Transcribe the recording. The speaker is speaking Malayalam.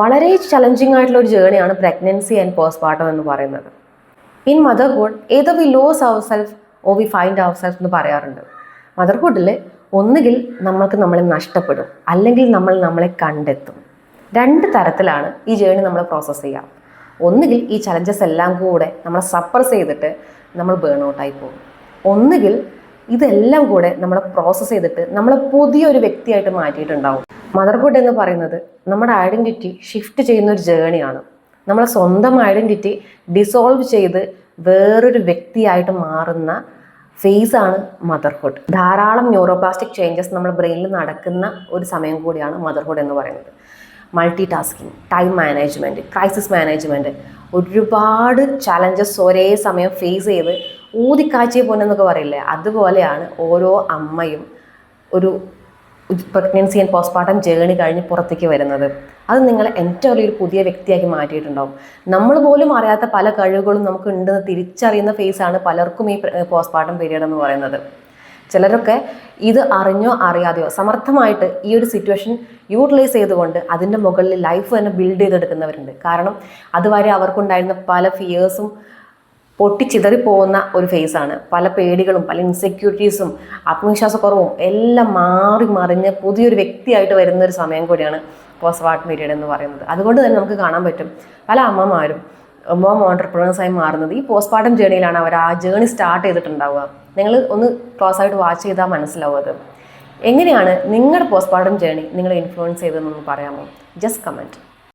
വളരെ ചലഞ്ചിങ് ആയിട്ടുള്ള ഒരു ജേണിയാണ് പ്രഗ്നൻസി ആൻഡ് പോസ്റ്റ്മോർട്ടം എന്ന് പറയുന്നത്. In motherhood either we lose ourselves or we find ourselves എന്ന് പറയാറുണ്ട്. മദർഹുഡിൽ ഒന്നുകിൽ നമ്മൾക്ക് നമ്മളെ നഷ്ടപ്പെടും, അല്ലെങ്കിൽ നമ്മൾ നമ്മളെ കണ്ടെത്തും. രണ്ട് തരത്തിലാണ് ഈ ജേണി നമ്മൾ പ്രോസസ്സ് ചെയ്യാം. ഒന്നുകിൽ ഈ ചലഞ്ചസ് എല്ലാം കൂടെ നമ്മളെ സപ്രസ് ചെയ്തിട്ട് നമ്മൾ ബേൺ ഔട്ടായി പോകും, ഒന്നുകിൽ ഇതെല്ലാം കൂടെ നമ്മൾ പ്രോസസ്സ് ചെയ്തിട്ട് നമ്മളെ പുതിയൊരു വ്യക്തിയായിട്ട് മാറ്റിയിട്ടുണ്ടാവും. മദർഹുഡ് എന്ന് പറയുന്നത് നമ്മുടെ ഐഡൻറ്റിറ്റി ഷിഫ്റ്റ് ചെയ്യുന്ന ഒരു ജേണിയാണ്. നമ്മളെ സ്വന്തം ഐഡൻറ്റിറ്റി ഡിസോൾവ് ചെയ്ത് വേറൊരു വ്യക്തിയായിട്ട് മാറുന്ന ഫേസാണ് മദർഹുഡ്. ധാരാളം ന്യൂറോപ്ലാസ്റ്റിക് ചേഞ്ചസ് നമ്മുടെ ബ്രെയിനിൽ നടക്കുന്ന ഒരു സമയം കൂടിയാണ് മദർഹുഡ് എന്ന് പറയുന്നത്. Multi tasking, time management, crisis management, ഒരുപാട് ചലഞ്ചസ് ഒരേ സമയം ഫേസ് ചെയ്ത് ഊതിക്കാച്ചിയെ പോന്നെന്നൊക്കെ പറയില്ലേ, അതുപോലെയാണ് ഓരോ അമ്മയും ഒരു പ്രഗ്നൻസി ആൻഡ് പോസ്റ്റ്മോർട്ടം ജേണി കഴിഞ്ഞ് പുറത്തേക്ക് വരുന്നത്. അത് നിങ്ങളെ എൻറ്റയർലി ഒരു പുതിയ വ്യക്തിയാക്കി മാറ്റിയിട്ടുണ്ടാവും. നമ്മൾ പോലും അറിയാത്ത പല കഴിവുകളും നമുക്ക് ഉണ്ടെന്ന് തിരിച്ചറിയുന്ന ഫേസാണ് പലർക്കും ഈ പോസ്റ്റ്മോർട്ടം പീരീഡ് എന്ന് പറയുന്നത്. ചിലരൊക്കെ ഇത് അറിഞ്ഞോ അറിയാതെയോ സമർത്ഥമായിട്ട് ഈ ഒരു സിറ്റുവേഷൻ യൂട്ടിലൈസ് ചെയ്തുകൊണ്ട് അതിൻ്റെ മുകളിൽ ലൈഫ് തന്നെ ബിൽഡ് ചെയ്തെടുക്കുന്നവരുണ്ട്. കാരണം അതുവരെ അവർക്കുണ്ടായിരുന്ന പല ഫിയേഴ്സും പൊട്ടിച്ചിതറിപ്പോകുന്ന ഒരു ഫേസാണ്. പല പേടികളും പല ഇൻസെക്യൂരിറ്റീസും ആത്മവിശ്വാസക്കുറവും എല്ലാം മാറി മറിഞ്ഞ് പുതിയൊരു വ്യക്തിയായിട്ട് വരുന്ന ഒരു സമയം കൂടിയാണ് പോസ്റ്റ്മോർട്ടം പീരീഡ് എന്ന് പറയുന്നത്. അതുകൊണ്ട് തന്നെ നമുക്ക് കാണാൻ പറ്റും പല അമ്മമാരും മോം ഓൺടർപ്രണേഴ്സായി മാറുന്നത് ഈ പോസ്റ്റ്മോർട്ടം ജേണിയിലാണ്. അവർ ആ ജേണി സ്റ്റാർട്ട് ചെയ്തിട്ടുണ്ടാവുക. നിങ്ങൾ ഒന്ന് ക്ലോസ് ആയിട്ട് വാച്ച് ചെയ്താൽ മനസ്സിലാവും അത്. എങ്ങനെയാണ് നിങ്ങളുടെ പോസ്റ്റ്മോർട്ടം ജേണി നിങ്ങളെ ഇൻഫ്ലുവൻസ് ചെയ്തതെന്നൊന്ന് പറയാമോ? Just comment.